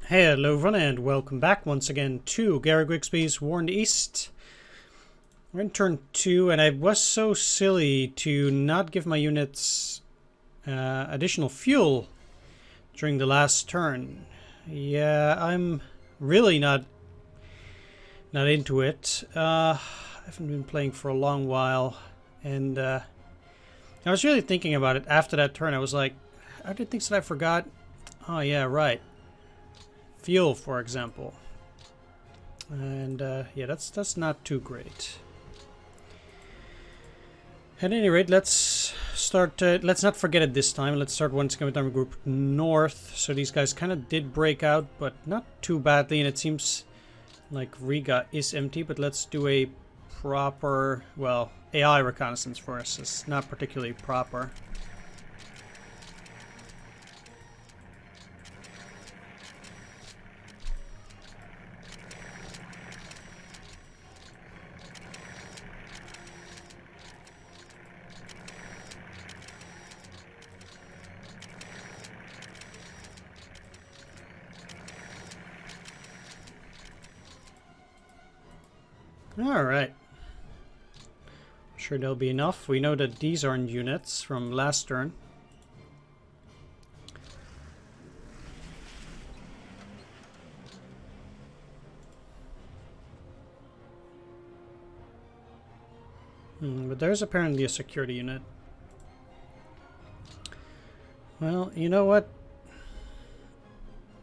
Hello everyone and welcome back once again to Gary Grigsby's War in the East. We're in turn 2 and I was so silly to not give my units additional fuel during the last turn. Yeah, I'm really not into it. I haven't been playing for a long while and I was really thinking about it after that turn. I was like, are there things that I forgot? Oh yeah, right. Fuel, for example, and yeah, that's not too great. At any rate, let's start. Let's not forget it this time. Let's start once again with Army Group North. So these guys kind of did break out, but not too badly, and it seems like Riga is empty. But let's do a proper, well, AI reconnaissance for us. It's not particularly proper. Alright. Sure there'll be enough. We know that these aren't units from last turn. But there's apparently a security unit. Well, you know what?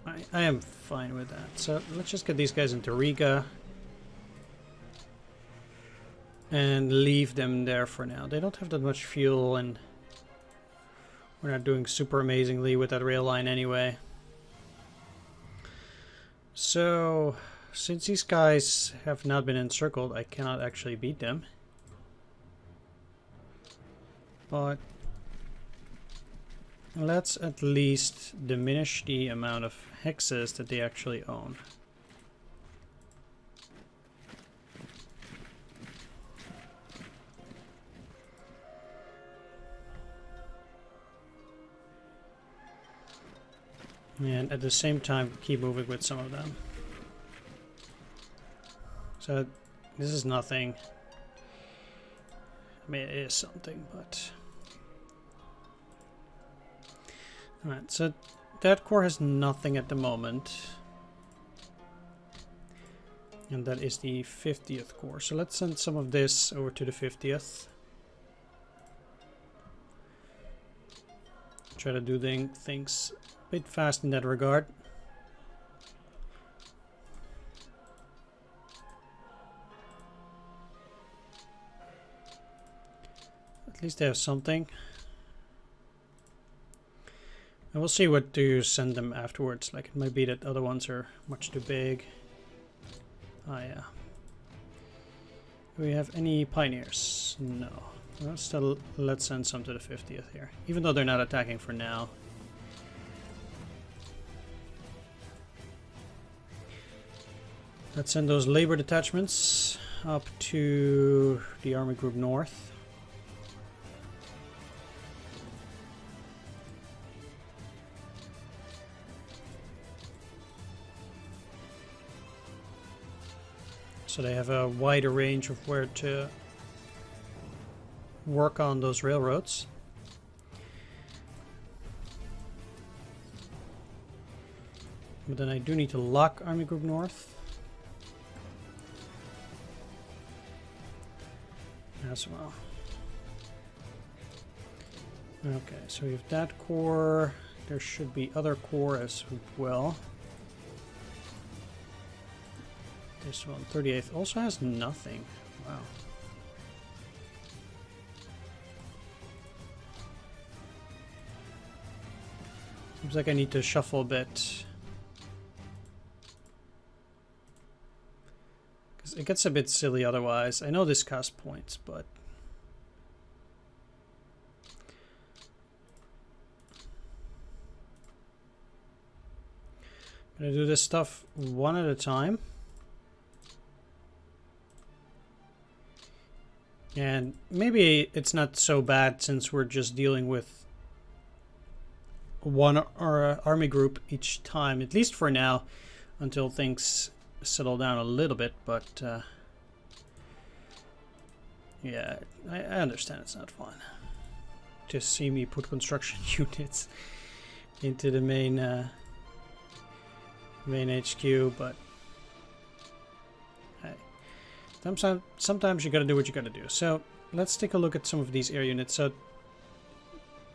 I am fine with that. So let's just get these guys into Riga. And leave them there for now. They don't have that much fuel and we're not doing super amazingly with that rail line anyway. So, since these guys have not been encircled, I cannot actually beat them. But let's at least diminish the amount of hexes that they actually own. And at the same time, keep moving with some of them. So, this is nothing. I mean, it is something, but... Alright, so that core has nothing at the moment. And that is the 50th core. So let's send some of this over to the 50th. Try to do things a bit fast in that regard. At least they have something. And we'll see what to send them afterwards. Like, it might be that other ones are much too big. Oh yeah. Do we have any pioneers? No. Well, still, let's send some to the 50th here. Even though they're not attacking for now. Let's send those labor detachments up to the Army Group North. So they have a wider range of where to work on those railroads. But then I do need to lock Army Group North as well. Okay, so we have that core. There should be other core as well. This one, 38th, also has nothing. Wow. Seems like I need to shuffle a bit. Because it gets a bit silly otherwise. I know this costs points, but... I'm gonna do this stuff one at a time. And maybe it's not so bad since we're just dealing with one army group each time, at least for now, until things settle down a little bit. But yeah, I understand it's not fun to see me put construction units into the main HQ, but hey, sometimes you gotta do what you gotta do. So let's take a look at some of these air units. So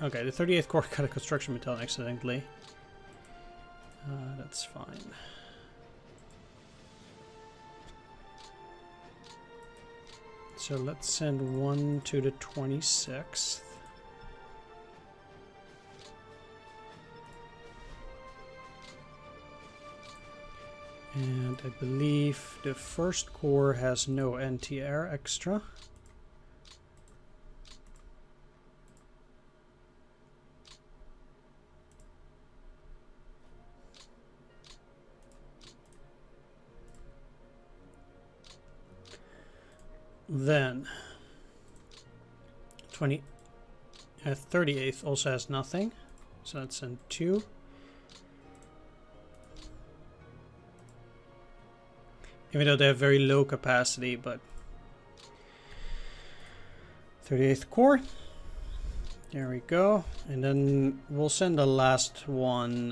okay, the 38th Corps got a construction battalion accidentally. That's fine. So let's send one to the 26th. And I believe the 1st Corps has no anti-air extra. Then 38th also has nothing, so let's send 2. Even though they have very low capacity, but 38th Corps. There we go. And then we'll send the last one.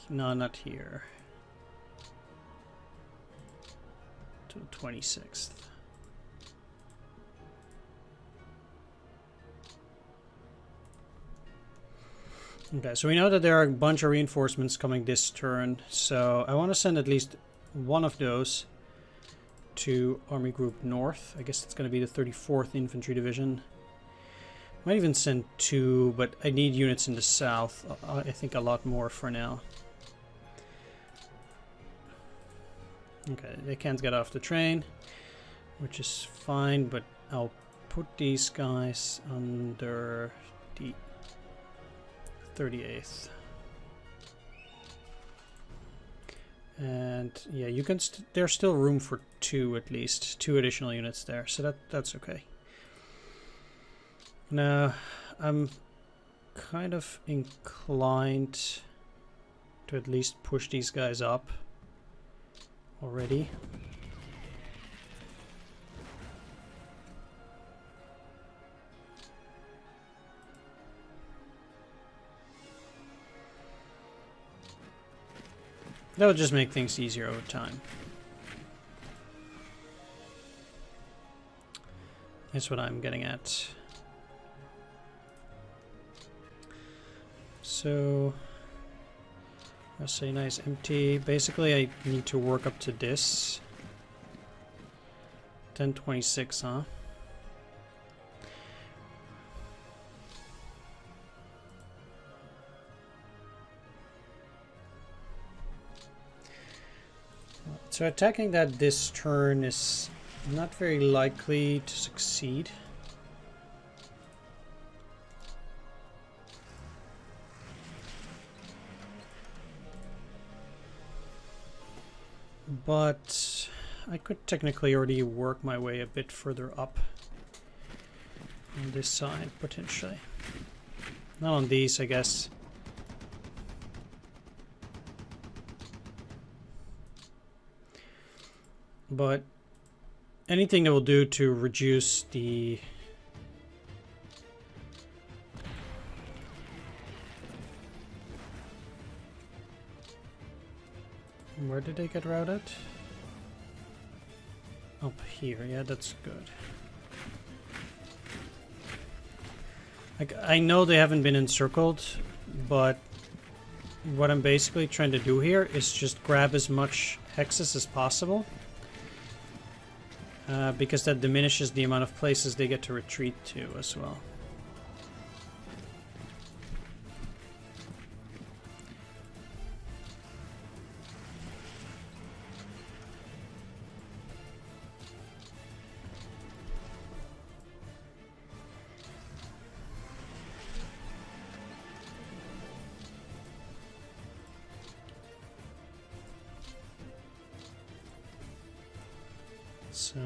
No, not here. To the 26th. Okay, so we know that there are a bunch of reinforcements coming this turn, so I want to send at least one of those to Army Group North. I guess it's going to be the 34th Infantry Division. Might even send 2, but I need units in the south. I think a lot more for now. Okay, they can't get off the train, which is fine, but I'll put these guys under the 38th. And yeah, you can there's still room for 2 at least, 2 additional units there, so that's okay. Now I'm kind of inclined to at least push these guys up already. That would just make things easier over time. That's what I'm getting at. So, let's say nice empty. Basically, I need to work up to this. 1026, huh? So attacking that this turn is not very likely to succeed. But I could technically already work my way a bit further up on this side, potentially. Not on these, I guess. But anything that will do to reduce the where did they get routed? Up here, yeah, that's good. Like, I know they haven't been encircled, but what I'm basically trying to do here is just grab as much hexes as possible. Because that diminishes the amount of places they get to retreat to as well. So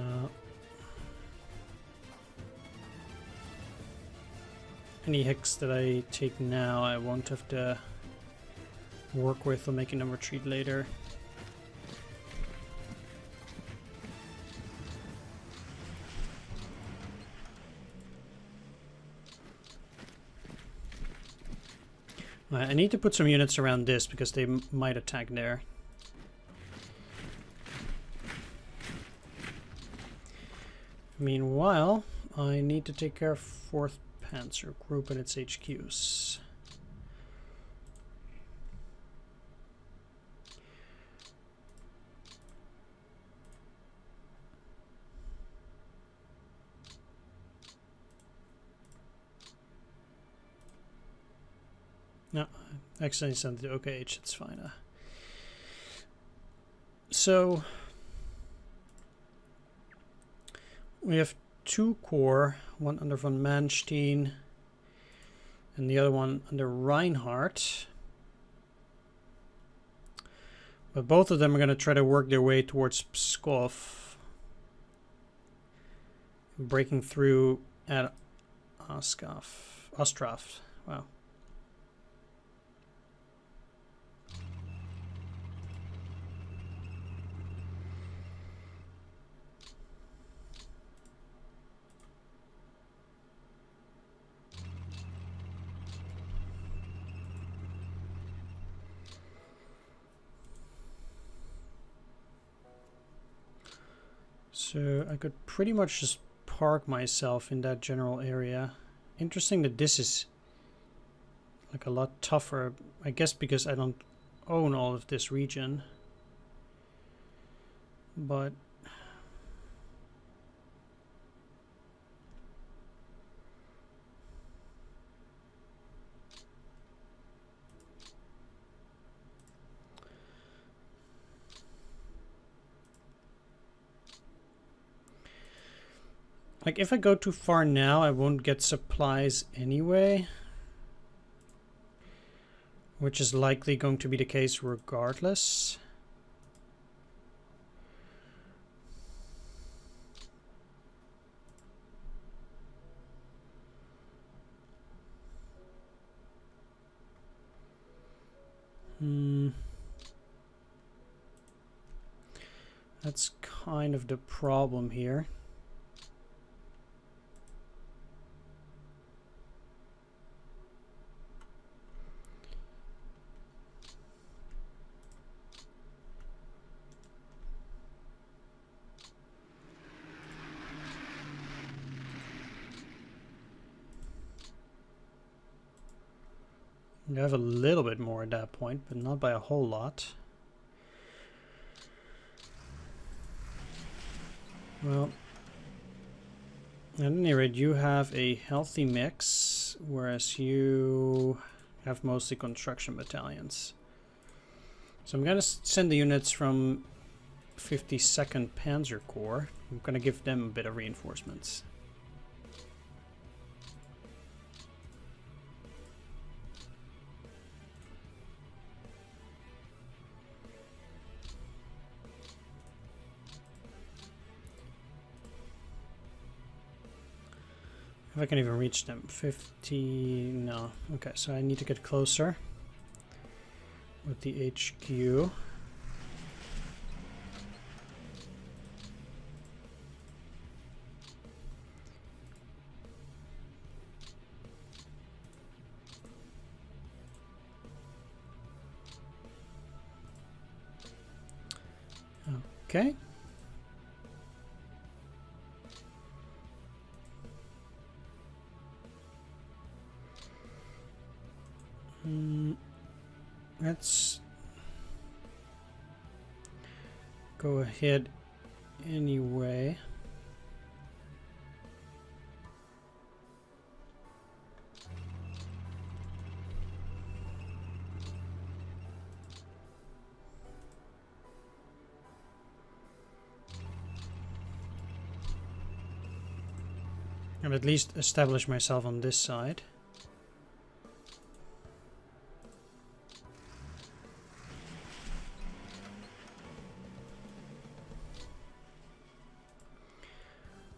any hicks that I take now, I won't have to work with on making them retreat later. I need to put some units around this because they might attack there. Meanwhile, I need to take care of 4th Panzer Group and its HQs. No, I accidentally sent it to OKH, it's fine. So, we have 2 corps, one under von Manstein and the other one under Reinhardt. But both of them are going to try to work their way towards Pskov, breaking through at Ostrov. Wow. So I could pretty much just park myself in that general area. Interesting that this is like a lot tougher, I guess because I don't own all of this region. But like, if I go too far now, I won't get supplies anyway. Which is likely going to be the case regardless. That's kind of the problem here. I have a little bit more at that point, but not by a whole lot. Well, at any rate, you have a healthy mix, whereas you have mostly construction battalions. So I'm going to send the units from 52nd Panzer Corps. I'm going to give them a bit of reinforcements. If I can even reach them. 50... no. Okay, so I need to get closer with the HQ. Okay. Let's go ahead anyway. I've at least established myself on this side.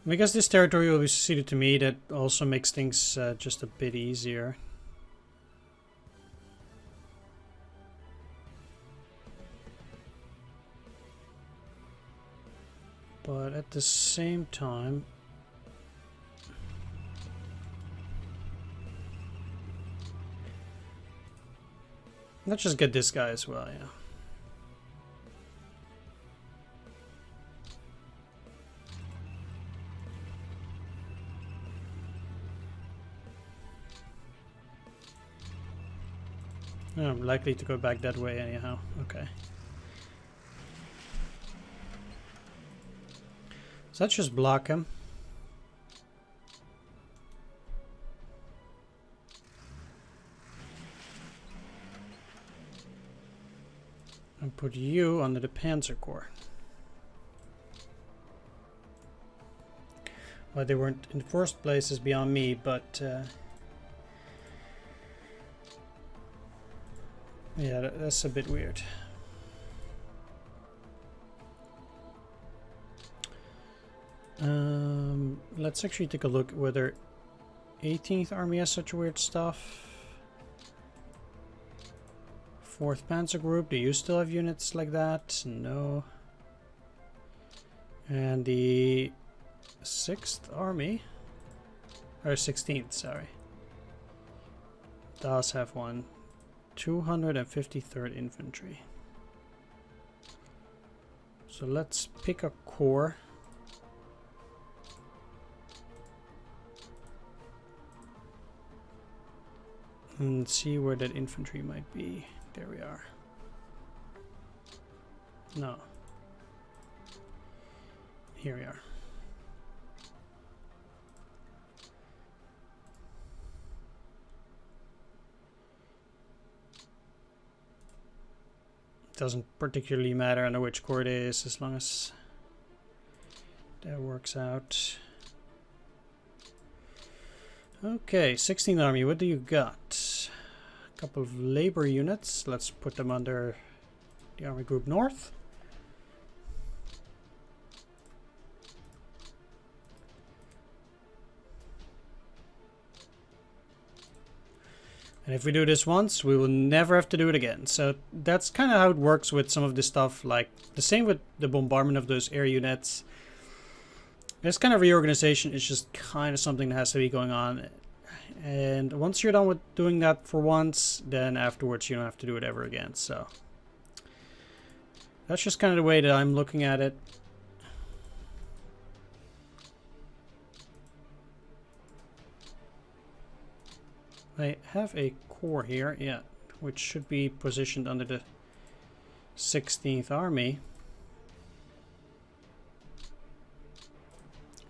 Because this territory will be ceded to me, that also makes things just a bit easier. But at the same time, let's just get this guy as well, yeah. I'm likely to go back that way anyhow. Okay. So let's just block him. And put you under the Panzer Corps. Well, they weren't in the first place is beyond me, but yeah, that's a bit weird. Let's actually take a look whether 18th Army has such weird stuff. 4th Panzer Group, do you still have units like that? No. And the 6th Army, or 16th, sorry, does have one. 253rd Infantry. So let's pick a corps. And see where that infantry might be. There we are. No. Here we are. Doesn't particularly matter under which corps it is, as long as that works out. Okay, 16th Army, what do you got? A couple of labor units. Let's put them under the Army Group North. And if we do this once, we will never have to do it again. So that's kind of how it works with some of this stuff. Like the same with the bombardment of those air units. This kind of reorganization is just kind of something that has to be going on. And once you're done with doing that for once, then afterwards you don't have to do it ever again. So that's just kind of the way that I'm looking at it. I have a corps here, yeah, which should be positioned under the 16th Army.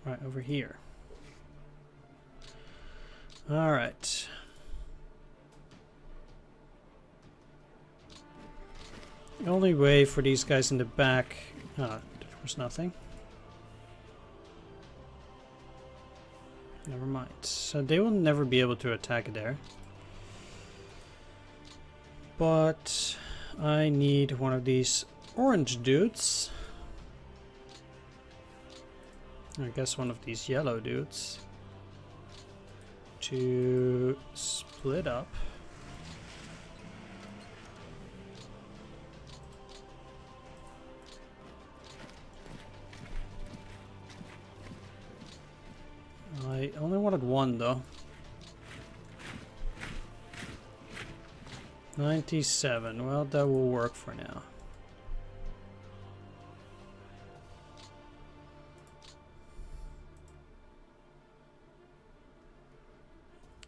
Right over here. All right. The only way for these guys in the back... there was nothing. Never mind. So they will never be able to attack there. But I need one of these orange dudes. I guess one of these yellow dudes. To split up. I only wanted one though. 97. Well, that will work for now.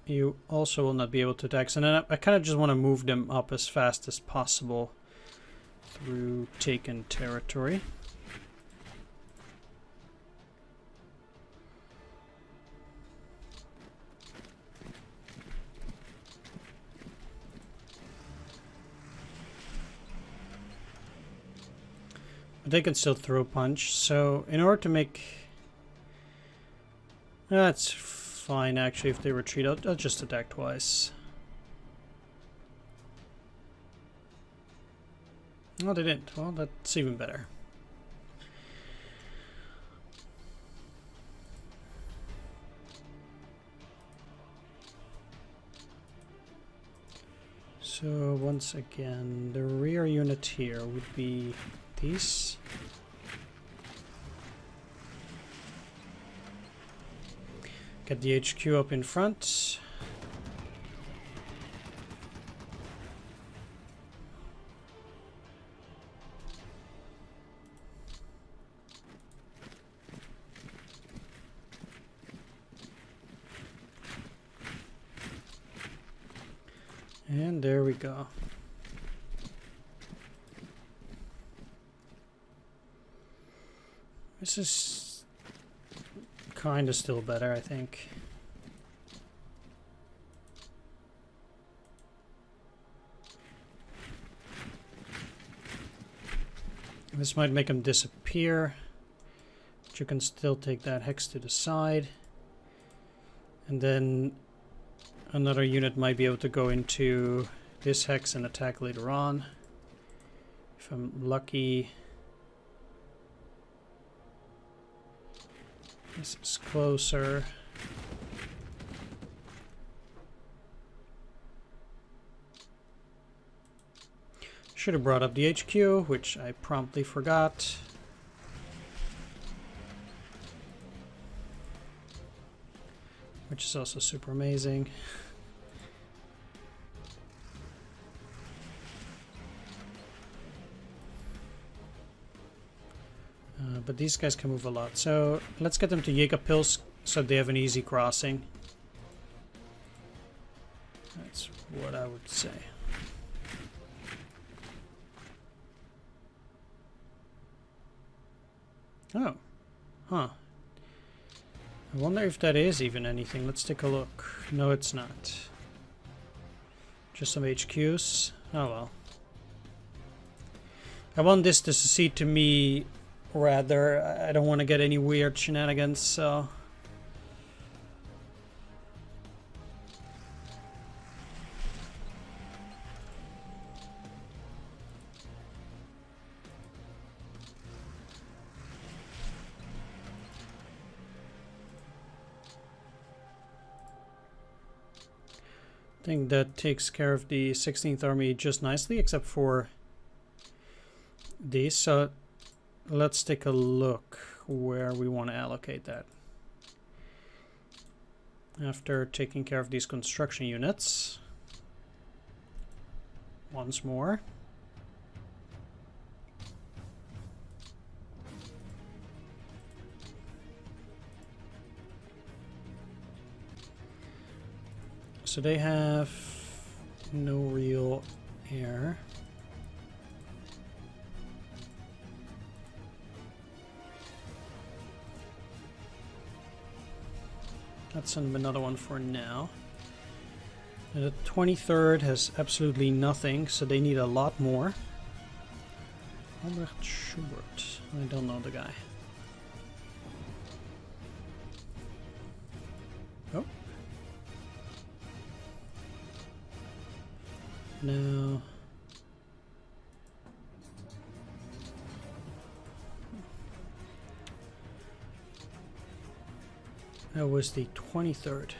You also will not be able to attack. And then I kind of just want to move them up as fast as possible through taken territory. But they can still throw punch. So in order to make... That's fine actually if they retreat. I'll just attack twice. Oh, they didn't. Well, that's even better. So once again, the rear unit here would be these. Get the HQ up in front. And there we go. This is kind of still better, I think. This might make them disappear, but you can still take that hex to the side. And then another unit might be able to go into this hex and attack later on. If I'm lucky. This is closer. Should have brought up the HQ, which I promptly forgot. Which is also super amazing. But these guys can move a lot. So let's get them to Jägerpils so they have an easy crossing. That's what I would say. Oh. Huh. I wonder if that is even anything. Let's take a look. No, it's not. Just some HQs. Oh well. I want this to succeed to me rather. I don't want to get any weird shenanigans, so... I think that takes care of the 16th Army just nicely, except for these. So let's take a look where we want to allocate that. After taking care of these construction units, once more. So they have no real air. Let's send them another one for now. And the 23rd has absolutely nothing, so they need a lot more. Albrecht Schubert. I don't know the guy. Oh. No. That was the 23rd.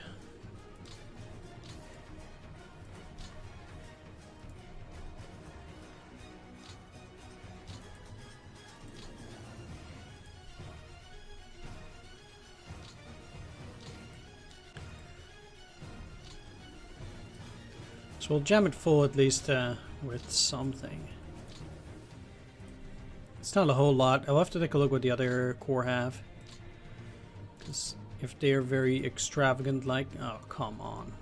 So we'll jam it full at least with something. It's not a whole lot. I'll have to take a look what the other corps have. Because if they're very extravagant like... Oh, come on.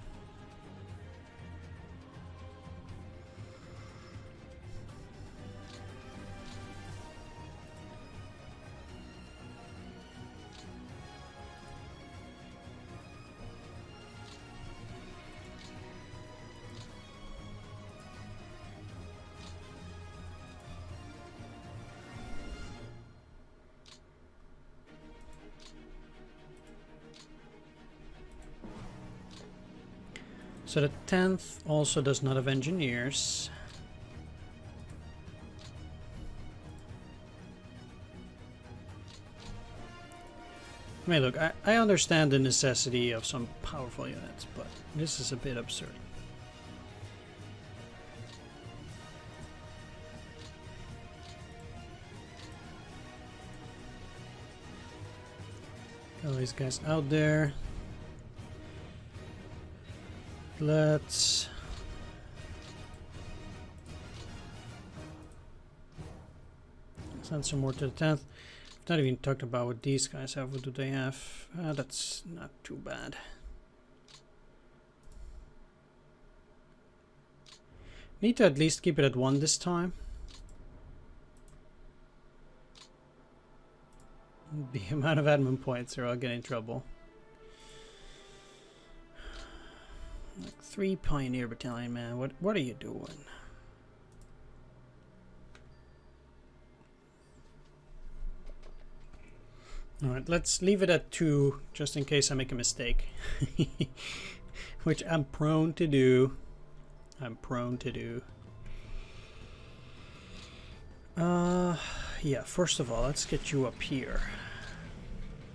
So the 10th also does not have engineers. I mean, look, I understand the necessity of some powerful units, but this is a bit absurd. All these guys out there. Let's send some more to the 10th. I've not even talked about what these guys have. What do they have? That's not too bad. Need to at least keep it at 1 this time. The amount of admin points, or I'll get in trouble. Like 3 Pioneer Battalion, man. What are you doing? Alright, let's leave it at 2, just in case I make a mistake. Which I'm prone to do. Yeah, first of all, let's get you up here.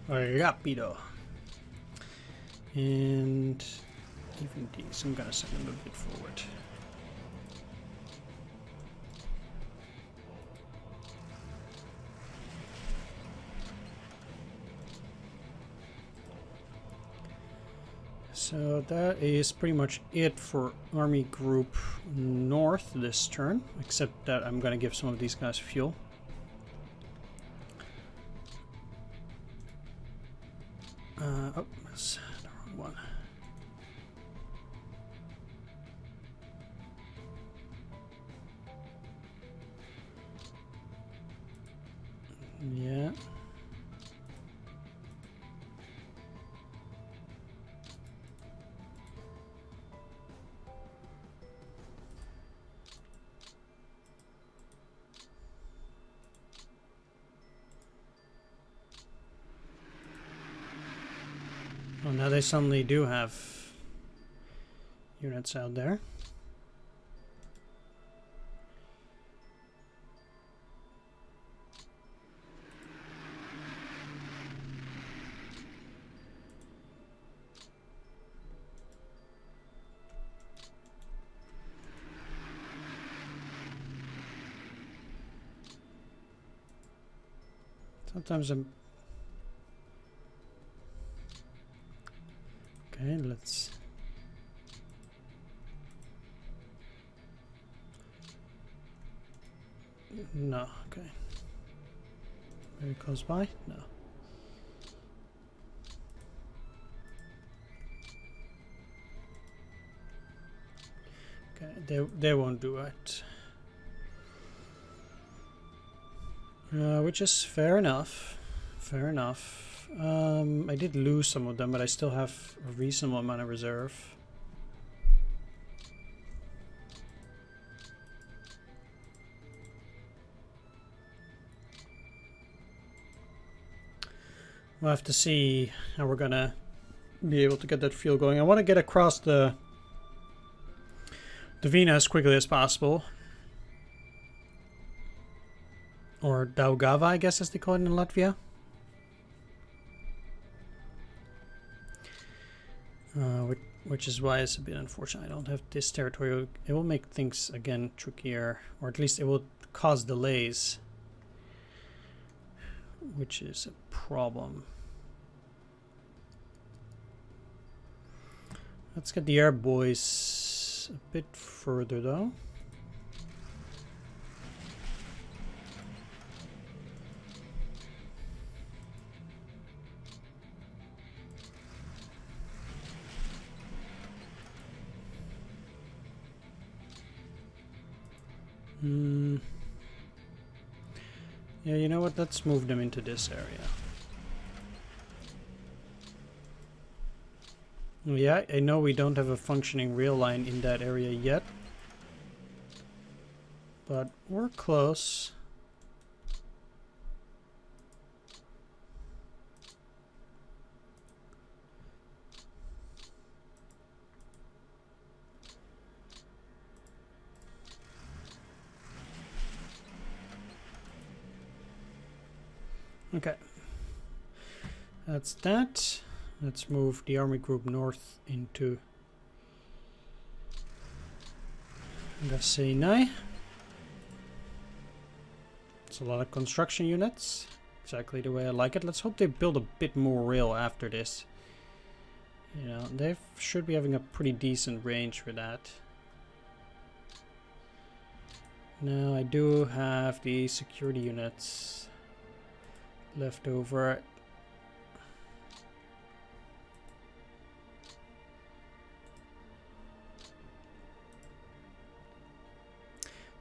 Rapido. And even these, I'm gonna send them a bit forward. So that is pretty much it for Army Group North this turn, except that I'm gonna give some of these guys fuel. Oh, that's the wrong one. Yeah. Oh, now they suddenly do have units out there. Sometimes I'm... Okay, let's... No, okay. Very close by? No. Okay, they won't do it. Which is fair enough. Fair enough. I did lose some of them, but I still have a reasonable amount of reserve. We'll have to see how we're gonna be able to get that fuel going. I want to get across the Vina as quickly as possible. Or Daugava, I guess, as they call it in Latvia. Which is why it's a bit unfortunate I don't have this territory. It will make things, again, trickier. Or at least it will cause delays. Which is a problem. Let's get the air boys a bit further, though. Yeah, you know what? Let's move them into this area. Yeah, I know we don't have a functioning rail line in that area yet. But we're close. Okay, that's that. Let's move the Army Group North into Grisgsby. It's a lot of construction units. exactly the way I like it. Let's hope they build a bit more rail after this. You know, they should be having a pretty decent range for that. Now I do have the security units left over.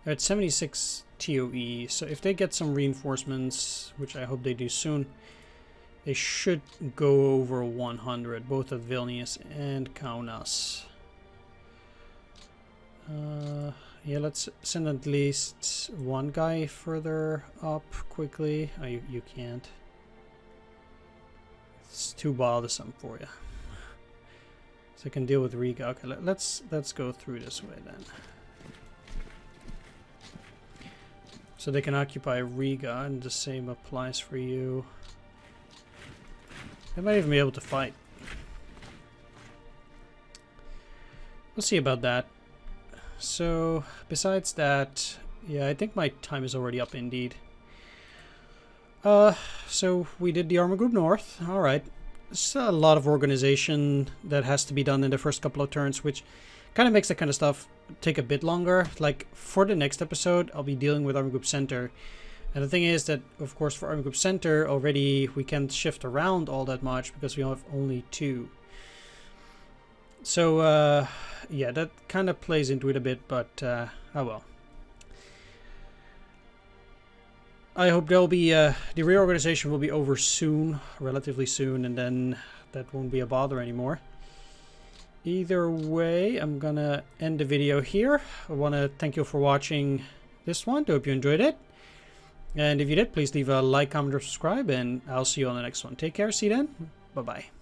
They're at 76 TOE, so if they get some reinforcements, which I hope they do soon, they should go over 100, both at Vilnius and Kaunas. Yeah, let's send at least one guy further up quickly. Oh, you can't. It's too bothersome for you. So I can deal with Riga. Okay, let's go through this way then. So they can occupy Riga, and the same applies for you. They might even be able to fight. We'll see about that. So, besides that, yeah, I think my time is already up indeed. So we did the Armor Group North. Alright. There's a lot of organization that has to be done in the first couple of turns, which kind of makes that kind of stuff take a bit longer. Like, for the next episode, I'll be dealing with Armor Group Center. And the thing is that, of course, for Armor Group Center, already we can't shift around all that much because we have only 2. So, yeah, that kind of plays into it a bit, but, oh well. I hope there'll be, the reorganization will be over soon, relatively soon, and then that won't be a bother anymore. Either way, I'm gonna end the video here. I want to thank you for watching this one. I hope you enjoyed it. And if you did, please leave a like, comment, or subscribe, and I'll see you on the next one. Take care, see you then. Bye-bye.